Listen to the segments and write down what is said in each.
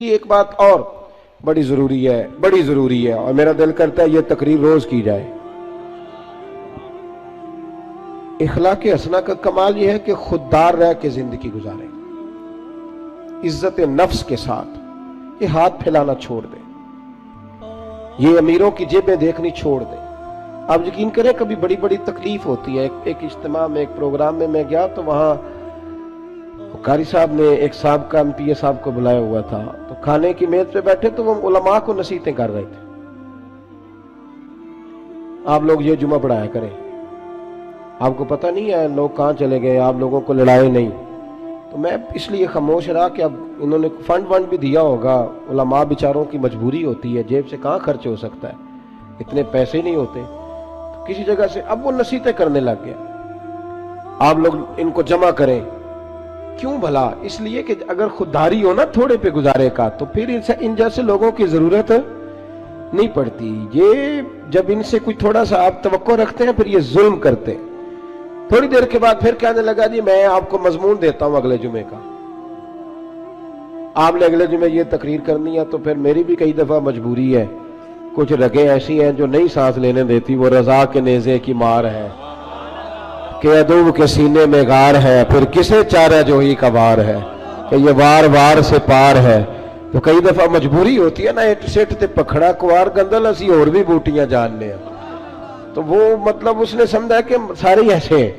ایک بات اور بڑی ضروری ہے اور میرا دل کرتا ہے یہ تقریر روز کی جائے۔ اخلاق حسنہ کا کمال یہ ہے کہ خوددار رہ کے زندگی گزارے، عزت نفس کے ساتھ، یہ ہاتھ پھیلانا چھوڑ دے، یہ امیروں کی جیبیں دیکھنی چھوڑ دے۔ آپ یقین کریں کبھی بڑی بڑی تکلیف ہوتی ہے۔ ایک اجتماع میں، ایک پروگرام میں گیا تو وہاں قاری صاحب نے ایک صاحب کا MP صاحب کو بلایا ہوا تھا، تو کھانے کی میز پہ بیٹھے تو وہ علماء کو نصیحتیں کر رہے تھے، آپ لوگ یہ جمعہ پڑھایا کریں، آپ کو پتہ نہیں ہے لوگ کہاں چلے گئے، آپ لوگوں کو لڑائے نہیں۔ تو میں اس لیے خاموش رہا کہ اب انہوں نے فنڈ بھی دیا ہوگا، علماء بیچاروں کی مجبوری ہوتی ہے، جیب سے کہاں خرچ ہو سکتا ہے، اتنے پیسے نہیں ہوتے، تو کسی جگہ سے اب وہ نصیحتیں کرنے لگ گیا، آپ لوگ ان کو جمع کریں۔ کیوں بھلا؟ اس لیے کہ اگر خودداری ہو نا تھوڑے پہ گزارے کا تو پھر ان جیسے لوگوں کی ضرورت نہیں پڑتی۔ یہ جب ان سے کوئی تھوڑا سا آپ توقع رکھتے ہیں پھر یہ ظلم کرتے ہیں۔ تھوڑی دیر کے بعد پھر کہنے لگا جی میں آپ کو مضمون دیتا ہوں اگلے جمعے کا، آپ نے اگلے جمعے یہ تقریر کرنی ہے، تو پھر میری بھی کئی دفعہ مجبوری ہے، کچھ رگیں ایسی ہیں جو نہیں سانس لینے دیتی، وہ رضا کے نیزے کی مار ہے کہ عدو کے سینے میں غار ہے، پھر کسے چارہ جو ہی کا وار ہے کہ یہ وار وار سے پار ہے۔ تو کئی دفعہ مجبوری ہوتی ہے نا، ایٹ سیٹ تے پکھڑا کوار گندل اسی اور بھی بوٹیاں جاننے ہیں، تو وہ مطلب اس نے سمجھا کہ سارے ہی ایسے ہیں۔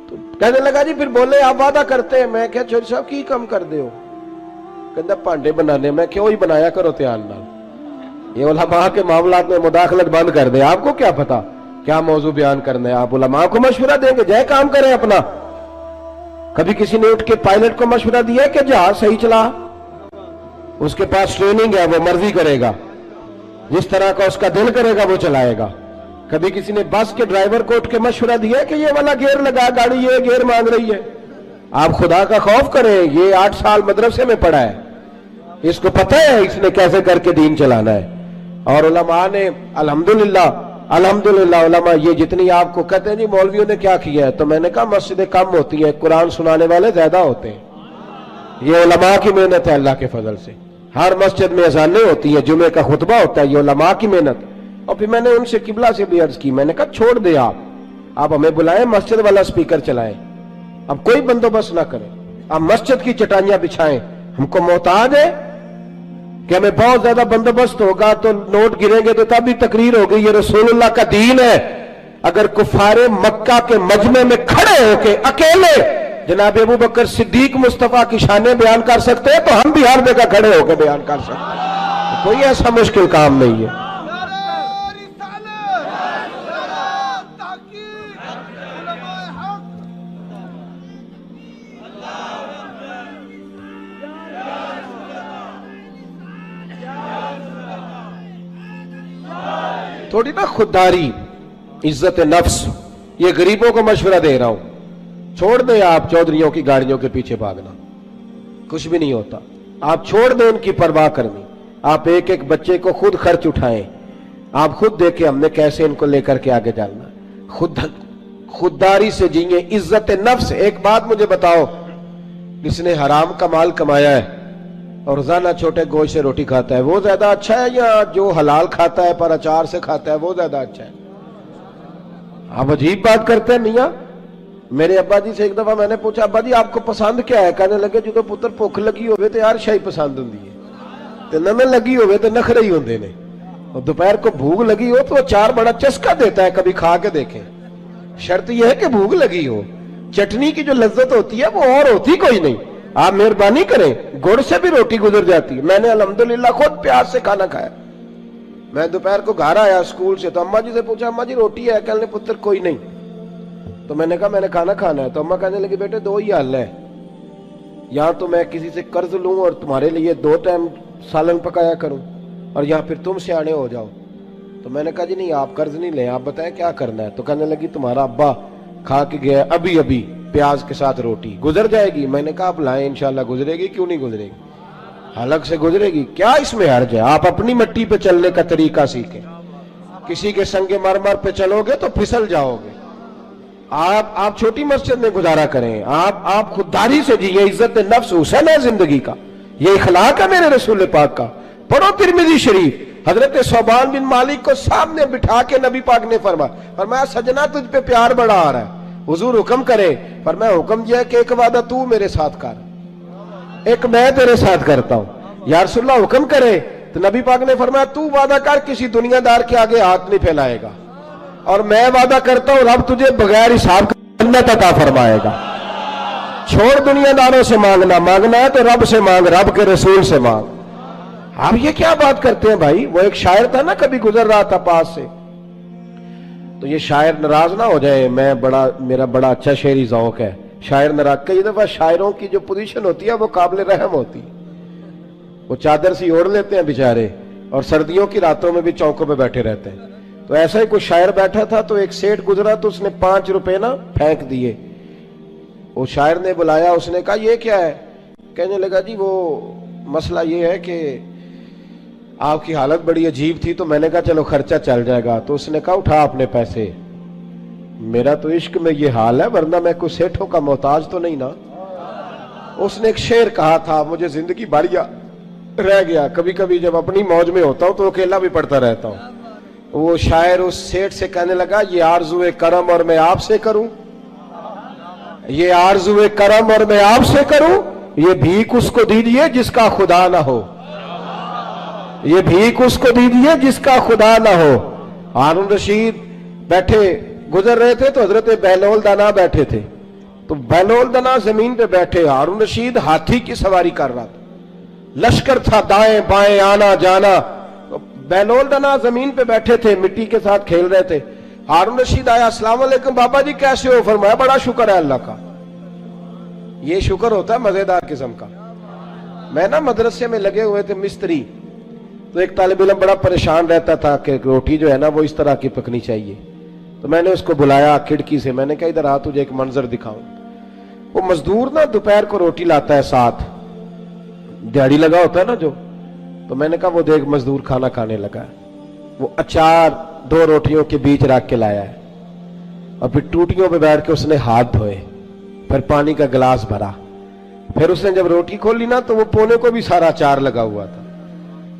تو کہنے لگا جی پھر بولے آپ وعدہ کرتے ہیں، میں کہا چوری صاحب کی کم کر دے ہو، کہندہ پانڈے بنانے، میں کیوں ہی بنایا کرو تیان نال، یہ علماء کے معاملات میں مداخلت بند کر دے، آپ کو کیا پتا کیا موضوع بیان کرنا ہے، آپ علماء کو مشورہ دیں گے جائے کام کریں اپنا۔ کبھی کسی نے اٹھ کے پائلٹ کو مشورہ دیا ہے کہ جہاز صحیح چلا، اس کے پاس ٹریننگ ہے، وہ مرضی کرے گا، جس طرح کا اس کا دل کرے گا وہ چلائے گا۔ کبھی کسی نے بس کے ڈرائیور کو اٹھ کے مشورہ دیا ہے کہ یہ والا گیئر لگا، گاڑی یہ گیئر مانگ رہی ہے۔ آپ خدا کا خوف کریں، یہ 8 سال مدرسے میں پڑھا ہے، اس کو پتہ ہے اس نے کیسے کر کے دین چلانا ہے۔ اور علماء نے الحمدللہ علماء یہ جتنی آپ کو کہتے ہیں جی مولویوں نے کیا کیا ہے، تو میں نے کہا مسجدیں کم ہوتی ہیں، قرآن سنانے والے زیادہ ہوتے ہیں، یہ علماء کی محنت ہے اللہ کے فضل سے۔ ہر مسجد میں اذانیں ہوتی ہیں، جمعے کا خطبہ ہوتا ہے، یہ علماء کی محنت۔ اور پھر میں نے ان سے قبلہ سے بھی عرض کی، میں نے کہا چھوڑ دے آپ ہمیں بلائیں، مسجد والا سپیکر چلائیں، اب کوئی بندوبست نہ کریں، آپ مسجد کی چٹائیاں بچھائیں، ہم کو محتاج ہے کہ ہمیں بہت زیادہ بندوبست ہوگا تو نوٹ گریں گے تو تب بھی تقریر ہوگی، یہ رسول اللہ کا دین ہے۔ اگر کفار مکہ کے مجمع میں کھڑے ہو کے اکیلے جناب ابو بکر صدیق مصطفیٰ کی شانیں بیان کر سکتے ہیں تو ہم بھی ہر جگہ کھڑے ہو کے بیان کر سکتے ہیں، کوئی ایسا مشکل کام نہیں ہے۔ تھوڑی نا خودداری، عزت نفس، یہ غریبوں کو مشورہ دے رہا ہوں، چھوڑ دیں آپ چودھریوں کی گاڑیوں کے پیچھے بھاگنا، کچھ بھی نہیں ہوتا، آپ چھوڑ دیں ان کی پرواہ کرنی، آپ ایک ایک بچے کو خود خرچ اٹھائیں، آپ خود دیکھیں ہم نے کیسے ان کو لے کر کے آگے جانا، خودداری سے جیئیں، عزت نفس۔ ایک بات مجھے بتاؤ، جس نے حرام کا مال کمایا ہے اور روزانہ چھوٹے گوشت سے روٹی کھاتا ہے وہ زیادہ اچھا ہے یا جو حلال کھاتا ہے پر اچار سے کھاتا ہے وہ زیادہ اچھا ہے؟ آپ عجیب بات کرتے ہیں میاں۔ میرے ابا جی سے ایک دفعہ میں نے پوچھا ابا جی آپ کو پسند کیا ہے؟ کہنے لگے جدو پتر بھوک لگی ہوئے تو یار شاہی پسند ہوں ہے، نہ لگی ہوئے تو نخرے ہی ہوندے نے، اور دوپہر کو بھوک لگی ہو تو اچار بڑا چسکا دیتا ہے، کبھی کھا کے دیکھیں، شرط یہ ہے کہ بھوک لگی ہو، چٹنی کی جو لذت ہوتی ہے وہ اور ہوتی کوئی نہیں۔ آپ مہربانی کریں، گڑ سے بھی روٹی گزر جاتی ہے، میں نے الحمدللہ خود پیاز سے کھانا کھایا۔ میں دوپہر کو گھر آیا اسکول سے تو اماں جی سے پوچھا اماں جی روٹی ہے؟ کہنے پتر کوئی نہیں، تو میں نے کہا میں نے کھانا کھانا ہے، تو اماں کہنے لگی بیٹے دو ہی حل ہے، یا تو میں کسی سے قرض لوں اور تمہارے لیے 2 ٹائم سالن پکایا کروں، اور یا پھر تم سیانے ہو جاؤ۔ تو میں نے کہا جی نہیں آپ قرض نہیں لیں، آپ بتائیں کیا کرنا ہے؟ تو کہنے لگی تمہارا ابا کھا کے گیا ابھی پیاز کے ساتھ روٹی، گزر جائے گی؟ میں نے کہا آپ لائیں انشاءاللہ گزرے گی، کیوں نہیں گزرے گی، حلق سے گزرے گی، کیا اس میں حرج ہے؟ آپ اپنی مٹی پہ چلنے کا طریقہ سیکھیں، کسی کے سنگ مرمر پہ چلو گے تو پھسل جاؤ گے۔ آپ چھوٹی مسجد میں گزارا کریں، آپ خودداری سے جیئیں، عزت نفس حسن ہے زندگی کا، یہ اخلاق ہے میرے رسول پاک کا. پڑھو ترمذی شریف. حضرت صوبان بن مالک کو سامنے بٹھا کے نبی پاک نے فرمایا سجنا تجھ پہ پیار بڑا آ رہا ہے, حضور حکم کرے. فرمایا حکم یہ ہے کہ ایک وعدہ تو میرے ساتھ کر, ایک میں تیرے ساتھ کرتا ہوں. یا رسول اللہ حکم کرے. تو نبی پاک نے فرمایا تو وعدہ کر کسی دنیا دار کے آگے ہاتھ نہیں پھیلائے گا, اور میں وعدہ کرتا ہوں رب تجھے بغیر حساب جنت عطا فرمائے گا. چھوڑ دنیا داروں سے مانگنا ہے تو رب سے مانگ, رب کے رسول سے مانگ. آپ یہ کیا بات کرتے ہیں بھائی؟ وہ ایک شاعر تھا نا, کبھی گزر رہا تھا پاس سے, تو یہ شاعر ناراض نہ ہو جائے, میرا بڑا اچھا شعری ذوق ہے. شاعر ناراض, کئی دفعہ شاعروں کی جو پوزیشن ہوتی ہے وہ قابل رحم ہوتی, وہ چادر سی اوڑھ لیتے ہیں بیچارے, اور سردیوں کی راتوں میں بھی چوکوں پہ بیٹھے رہتے ہیں. تو ایسا ہی کوئی شاعر بیٹھا تھا, تو ایک سیٹ گزرا تو اس نے 5 روپے نا پھینک دیے. وہ شاعر نے بلایا, اس نے کہا یہ کیا ہے؟ کہنے لگا جی وہ مسئلہ یہ ہے کہ آپ کی حالت بڑی عجیب تھی, تو میں نے کہا چلو خرچہ چل جائے گا. تو اس نے کہا اٹھا اپنے پیسے, میرا تو عشق میں یہ حال ہے, ورنہ میں کوئی سیٹھوں کا محتاج تو نہیں نا. اس نے ایک شعر کہا تھا, مجھے زندگی بھر رہ گیا, کبھی کبھی جب اپنی موج میں ہوتا ہوں تو اکیلا بھی پڑھتا رہتا ہوں. وہ شاعر اس سیٹ سے کہنے لگا یہ آرزو کرم اور میں آپ سے کروں, یہ آرزو کرم اور میں آپ سے کروں, یہ بھیک اس کو دیجیے جس کا خدا نہ ہو, یہ بھیک اس کو دیجیے جس کا خدا نہ ہو. ہارون رشید بیٹھے گزر رہے تھے تو حضرت بہلول دانا بیٹھے تھے, تو بہلول دانا زمین پہ بیٹھے, ہارون رشید ہاتھی کی سواری کر رہا تھا, لشکر تھا دائیں بائیں آنا جانا. بہلول دانا زمین پہ بیٹھے تھے, مٹی کے ساتھ کھیل رہے تھے. ہارون رشید آیا, السلام علیکم بابا جی کیسے ہو؟ فرمایا بڑا شکر ہے اللہ کا. یہ شکر ہوتا ہے مزیدار قسم کا. میں نا مدرسے میں لگے ہوئے تھے مستری, تو ایک طالب علم بڑا پریشان رہتا تھا کہ روٹی جو ہے نا وہ اس طرح کی پکنی چاہیے. تو میں نے اس کو بلایا کھڑکی سے, میں نے کہا ادھر آ تجھے ایک منظر دکھاؤں. وہ مزدور نا دوپہر کو روٹی لاتا ہے, ساتھ دیہڑی لگا ہوتا ہے نا جو, تو میں نے کہا وہ دیکھ مزدور کھانا کھانے لگا ہے. وہ اچار 2 روٹیوں کے بیچ رکھ کے لایا ہے, اور پھر ٹوٹیوں پہ بیٹھ کے اس نے ہاتھ دھوئے, پھر پانی کا گلاس بھرا, پھر اس نے جب روٹی کھولی نا تو وہ پونے کو بھی سارا اچار لگا ہوا تھا,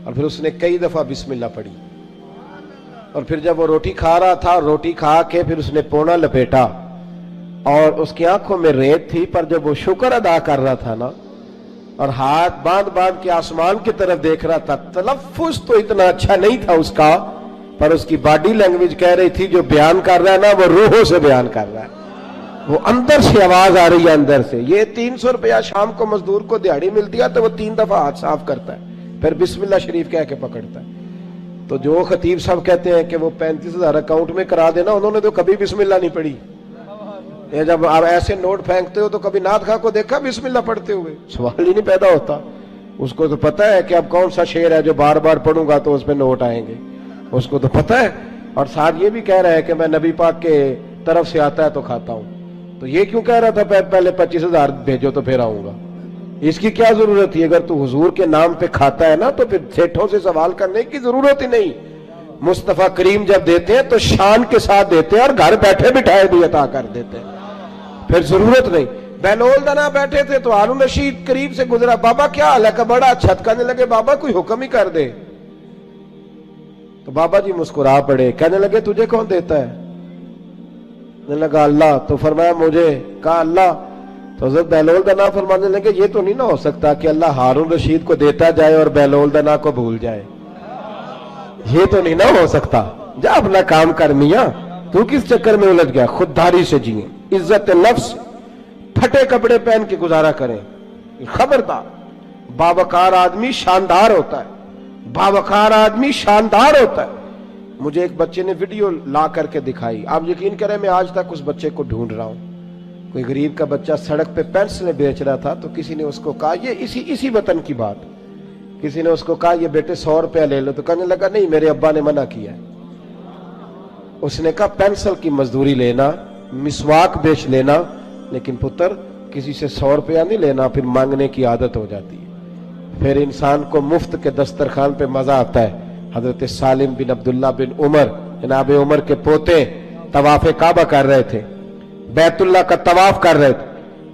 اور پھر اس نے کئی دفعہ بسم اللہ پڑھی. اور پھر جب وہ روٹی کھا رہا تھا, روٹی کھا کے پھر اس نے پونا لپیٹا, اور اس کی آنکھوں میں ریت تھی, پر جب وہ شکر ادا کر رہا تھا نا, اور ہاتھ باندھ کے آسمان کی طرف دیکھ رہا تھا, تلفظ تو اتنا اچھا نہیں تھا اس کا, پر اس کی باڈی لینگویج کہہ رہی تھی جو بیان کر رہا ہے نا وہ روحوں سے بیان کر رہا ہے, وہ اندر سے آواز آ رہی ہے اندر سے. یہ 300 روپیہ شام کو مزدور کو دیہڑی ملتی ہے, تو وہ 3 دفعہ ہاتھ صاف کرتا ہے, پھر بسم اللہ شریف کہہ کے پکڑتا ہے. تو جو خطیب صاحب کہتے ہیں کہ وہ 35,000 اکاؤنٹ میں کرا دینا, انہوں نے تو کبھی بسم اللہ نہیں پڑھی. یہ جب آپ ایسے نوٹ پھینکتے ہو تو کبھی نعت خواہ کو دیکھا بسم اللہ پڑھتے ہوئے؟ سوال ہی نہیں پیدا ہوتا. اس کو تو پتا ہے کہ اب کون سا شعر ہے جو بار بار پڑھوں گا تو اس پہ نوٹ آئیں گے, اس کو تو پتا ہے. اور ساتھ یہ بھی کہہ رہا ہے کہ میں نبی پاک کے طرف سے آتا ہے تو کھاتا ہوں. تو یہ کیوں کہہ رہا تھا پہلے 25,000 بھیجو تو پھر آؤں گا؟ اس کی کیا ضرورت تھی؟ اگر تو حضور کے نام پہ کھاتا ہے نا تو پھر سیٹھوں سے سوال کرنے کی ضرورت ہی نہیں. مصطفیٰ کریم جب دیتے ہیں تو شان کے ساتھ دیتے ہیں, اور گھر بیٹھے بٹھائے بھی عطا کر دیتے ہیں, پھر ضرورت نہیں. بہلول دانا بیٹھے تھے تو ہارون رشید قریب سے گزرا, بابا کیا حال ہے؟ کہ بڑا اچھا. کہنے لگے بابا کوئی حکم ہی کر دے. تو بابا جی مسکرا پڑے, کہنے لگے تجھے کون دیتا ہے؟ کہنے لگا اللہ. تو فرمایا مجھے. کہا اللہ. تو حضرت بہلول دانا فرمانے لگے یہ تو نہیں نہ ہو سکتا کہ اللہ ہارون رشید کو دیتا جائے اور بہلول دانا کو بھول جائے, یہ تو نہیں نہ ہو سکتا. جا اپنا کام کر میاں, تو کس چکر میں الجھ گیا؟ خودداری سے جیئیں, عزت نفس, پھٹے کپڑے پہن کے گزارا کریں. خبردار, باوقار آدمی شاندار ہوتا ہے, باوقار آدمی شاندار ہوتا ہے. مجھے ایک بچے نے ویڈیو لا کر کے دکھائی, آپ یقین کریں میں آج تک اس بچے کو ڈھونڈ رہا ہوں. کوئی غریب کا بچہ سڑک پہ پینسلیں بیچ رہا تھا, تو کسی نے اس کو کہا, یہ اسی وطن کی بات, کسی نے اس کو کہا یہ بیٹے 100 روپیہ لے لو. تو کہنے لگا نہیں میرے ابا نے منع کیا ہے. اس نے کہا پینسل کی مزدوری لینا, مسواک بیچ لینا, لیکن پتر کسی سے 100 روپیہ نہیں لینا, پھر مانگنے کی عادت ہو جاتی ہے. پھر انسان کو مفت کے دسترخوان پہ مزہ آتا ہے. حضرت سالم بن عبداللہ بن عمر, جناب عمر کے پوتے, طواف کعبہ کر رہے تھے, بیت اللہ کا طواف کر رہے تھے.